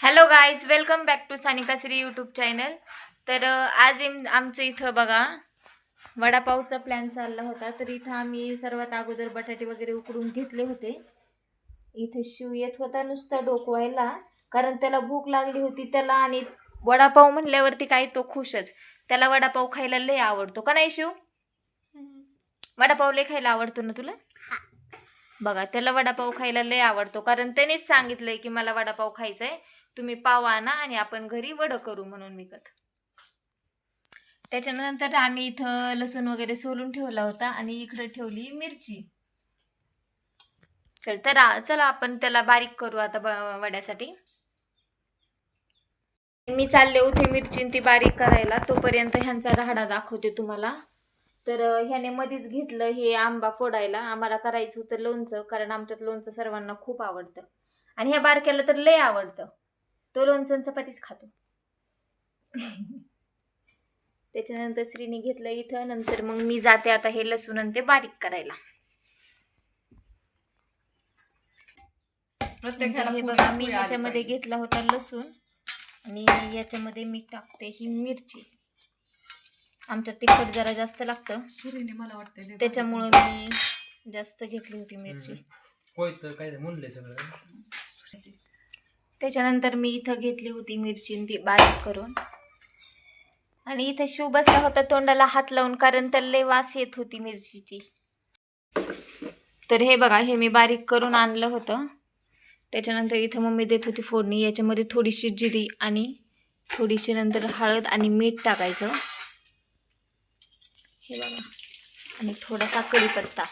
Hello guys, welcome back to Sanika Shri YouTube channel. तर आज आमचं इथं बघा वडापावचा प्लॅन चालला होता. तर इथं आम्ही सर्वात अगोदर बटाटे वगैरे उकडून घेतले होते. इथं शिव येत होता नुसता डोकवायला, कारण त्याला भूक लागली होती त्याला. आणि वडापाव म्हणल्यावरती काय तो खुशच. त्याला वडापाव खायला लय आवडतो का नाही शिव? वडापाव लय खायला आवडतो ना तुला? बघा, त्याला वडापाव खायला लय आवडतो, कारण त्यानेच सांगितलंय की मला वडापाव खायचाय, तुम्ही पाव आणा आणि आपण घरी वडं करू म्हणून विकत. त्याच्यानंतर आम्ही इथं लसूण वगैरे सोलून ठेवला होता आणि इकडे ठेवली मिरची. चला आपण त्याला बारीक करू आता वड्यासाठी. मी चालले होते मिरची ती बारीक करायला, तोपर्यंत ह्यांचा राहाडा दाखवते तुम्हाला. तर ह्याने मध्येच घेतलं हे आंबा फोडायला. आम्हाला करायचं होतं लोणचं, कारण आमच्यात लोणचं सर्वांना खूप आवडतं आणि ह्या बारक्याला तर लय आवडतं. तो लोणचं चपातीच खातो. त्याच्यानंतर श्रीने घेतलं इथं. नंतर मग मी जाते आता हे लसूण आणि ते बारीक करायला. हे बघा, मी ह्याच्यामध्ये घेतला होता लसूण आणि याच्यामध्ये मी टाकते ही मिरची. आमच्यात तिखट जरा जास्त लागतं, मला वाटतं त्याच्यामुळं मी जास्त घेतली होती मिरची. त्याच्यानंतर मी इथं घेतली होती मिरची ती बारीक करून. आणि इथं शिव बसला होता तोंडाला हात लावून, कारण त्याला लय वास येत होती मिरचीची. तर हे बघा, हे मी बारीक करून आणलं होतं. त्याच्यानंतर इथं मम्मी देत होती फोडणी. याच्यामध्ये थोडीशी जिरी आणि थोडीशी नंतर हळद आणि मीठ टाकायचं. हे बघा, आणि थोडासा कढीपत्ता.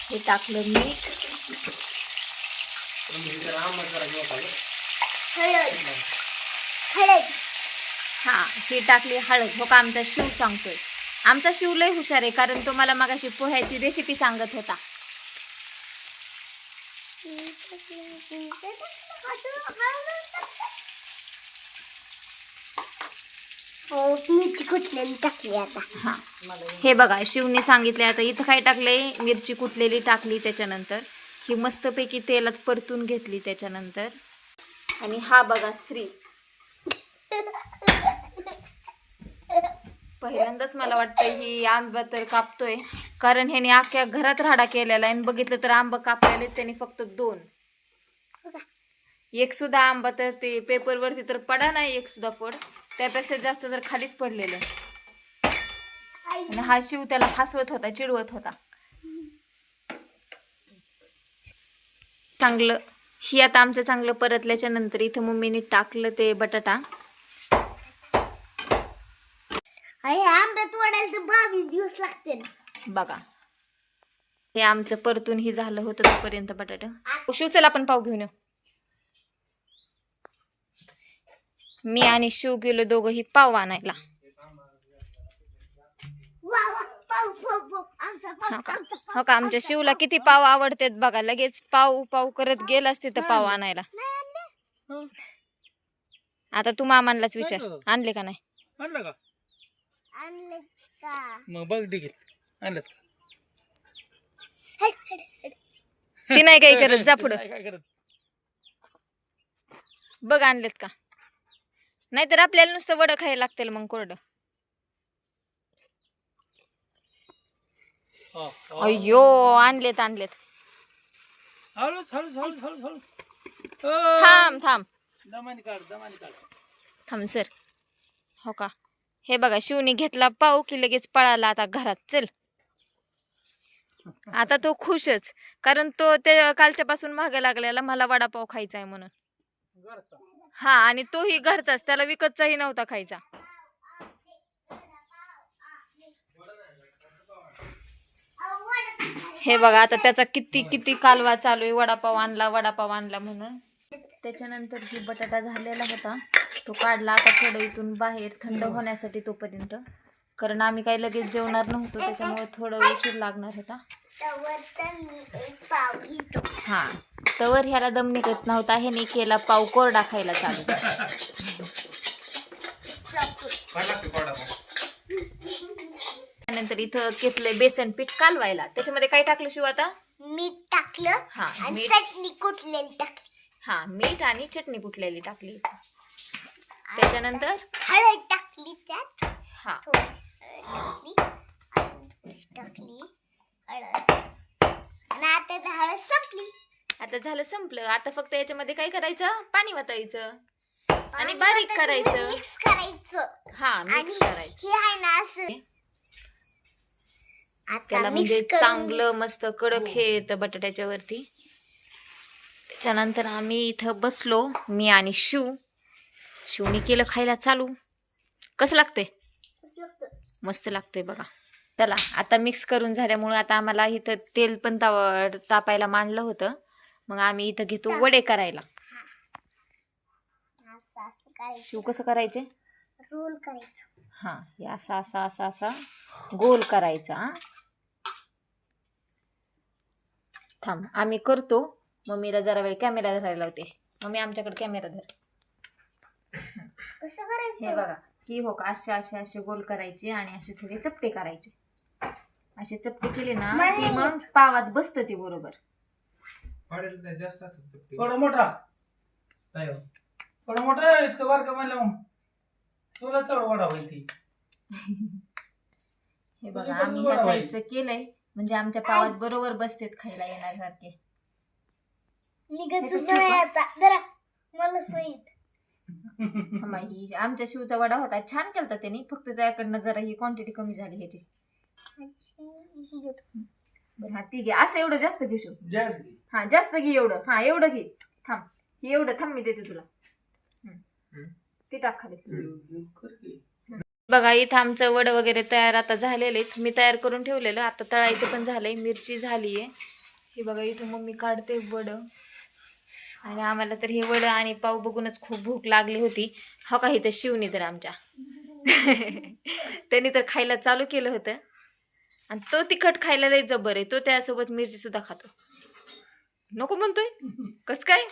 हे टाकलं मीठ. हा, हे टाकली हळद. हो का, आमचा शिव सांगतोय. आमचा शिव लय हुशार आहे, कारण तो मला मगाशी पोह्याची रेसिपी सांगत होता. मिरची कुटलेली टाकली आता. हा, हे बघा, शिवने सांगितले. आता इथं काय टाकले, मिरची कुटलेली टाकली. त्याच्यानंतर ही मस्तपैकी तेलात परतून घेतली. त्याच्यानंतर आणि हा बघा श्री पहिल्यांदाच मला वाटतं ही आंबा तर कापतोय, कारण ह्याने अख्ख्या घरात राडा केलेला आहे. आणि बघितलं तर आंबा कापलेले त्याने फक्त 2. एक सुद्धा आंबा तर ते पेपर वरती तर पडा नाही, एक सुद्धा फळ. त्यापेक्षा जास्त जर खालीच पडलेलं. आणि हा शिव त्याला हसवत होता, चिडवत होता. चांगलं ही आता आमचं चांगलं परतल्याच्या नंतर इथं मम्मीने टाकलं ते बटाटा. आंब्यात वाढायला तर 22 दिवस लागते ना. बघा, हे आमचं परतून ही झालं होतं तोपर्यंत बटाटा. शिव चला आपण पाव घेऊन येऊ. मी आणि शिव गेलो दोघंही पाव आणायला. हो का, आमच्या शिवला किती पाव आवडतात बघा. लगेच पाव पाव करत गेलाच तिथं पाव आणायला. आता तू मामांनाच विचार, आणले का नाही? आणलं का? मग बघ ठीक आणलं ती नाही काही करत, जा पुढं. काय करत बघ आणलेत का? नाहीतर आपल्याला नुसतं वडं खायला लागतील मग कोरडं. अय्यो, आणलेत. हळूच हळूच हळूच हळूच हळूच. थांब दमानी काढ थांब सर. हो का, हे बघा, शिवने घेतला पाव की लगेच पळाला आता घरात. चल, आता तो खुशच, कारण तो ते कालच्यापासून मागे लागलेला मला वडापाव खायचा आहे म्हणून. हा, आणि तोही घरचाच, त्याला विकतचाही नव्हता खायचा. हे बघा, आता त्याचा किती कालवा चालू आहे, वडापाव आणला म्हणून. त्याच्यानंतर ही बटाटा झालेला होता तो काढला. आता थोडं इथून बाहेर थंड होण्यासाठी तोपर्यंत, कारण आम्ही काही लगेच जेवणार नव्हतो, त्याच्यामुळे थोडं उशीर लागणार होता. हा, तवर ह्याला दम निघत नव्हता. ह्याने केला पाव कोरडा खायला चालू. त्यानंतर इथं घेतलंय बेसन पीठ कालवायला. त्याच्यामध्ये काय टाकलं शिव आता? मीठ टाकलं हा, आणि मीठ. चटणी कुटलेली टाकली. हा, मीठ आणि चटणी कुटलेली टाकली इथं. त्याच्यानंतर हळद टाकली त्यात. हा, थोडी टाकली आणि टाकली हळद. आणि आता ती हळद संपली. आता झालं संपलं. आता फक्त याच्यामध्ये काय करायचं? पाणी वतायचं आणि आणि बारीक आता करायचं. मिक्स करायचं. हा, आणि मिक्स करायचं. हे आहे ना असं आता त्याला मिक्स म्हणजे करून चांगलं मस्त कडक हे येतं बटाट्याच्या वरती. त्याच्यानंतर आम्ही इथं बसलो, मी आणि शिवनी केलं खायला चालू. कसं लागतंय? मस्त लागतंय बघा. चला आता मिक्स करून झाल्यामुळं आता आम्हाला इथं तेल पण तापायला मांडलं होतं. मग आम्ही इथं घेतो वडे करायला. असं असं करायचं. शिव कसं करायचे? रोल करायचं. हा, हे असा असा असा असा गोल करायचा. हा, थांब आम्ही करतो. मम्मीला जरा वेळ कॅमेरा धरायला लावते. मम्मी आमच्याकडे कॅमेरा धर. कसं करायचं? हे बघा, ही हो का असे असे असे गोल करायचे आणि असे थोडे चपटे करायचे. असे चपटे केले ना की मग पावात बसतं ते बरोबर. थोडा मोठा थोडा मोठा इतकं बारका म्हणलं मग तुला चढ वाढा होईल ती. हे बघा आम्ही ह्या साईडचं केलंय म्हणजे आमच्या पावात बरोबर बसतेत खायला येण्यासारखे. निघायचं नाही आता. जरा मला माहित. ही आमच्या शिवचा वडा होता, छान केलता त्यांनी. फक्त त्याकडनं जरा ही क्वांटिटी कमी झाली ह्याची. बरं हा ती घे. असं एवढं जास्त घे शिव. हा जास्त घे एवढं. हा एवढं घे. थांब, हे एवढं थांब मी देते तुला. ते टाक खाली. बघा इथं आमचं वडं वगैरे तयार आता झालेले आहेत. मी तयार करून ठेवलेलं. आता तळायचं पण झालंय. मिरची झालीये. हे बघा इथं मम्मी काढते वडं. आणि आम्हाला तर हे वडं आणि पाव बघूनच खूप भूक लागली होती. हो का इथं शिवनी तर आमच्या त्यांनी तर खायला चालू केलं होतं. आणि तो तिखट खायला लय जबर आहे. तो त्यासोबत मिरची सुद्धा खातो. नको म्हणतोय कस काय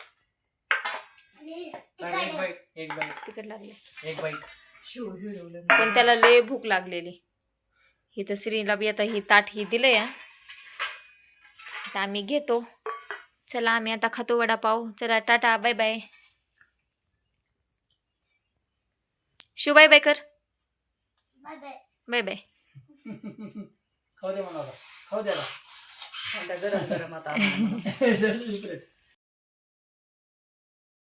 तिखट लागले. पण त्याला लय भूक लागलेली. इथं श्रीला बी आता ही ताट ही दिलंय. आता आम्ही घेतो. चला आम्ही आता खातो वडापाव. चला tata bye bye. Shiv bye bye कर. Bye bye. Bye bye. खाऊ दे मला खाऊ द्याला गरम गरम आता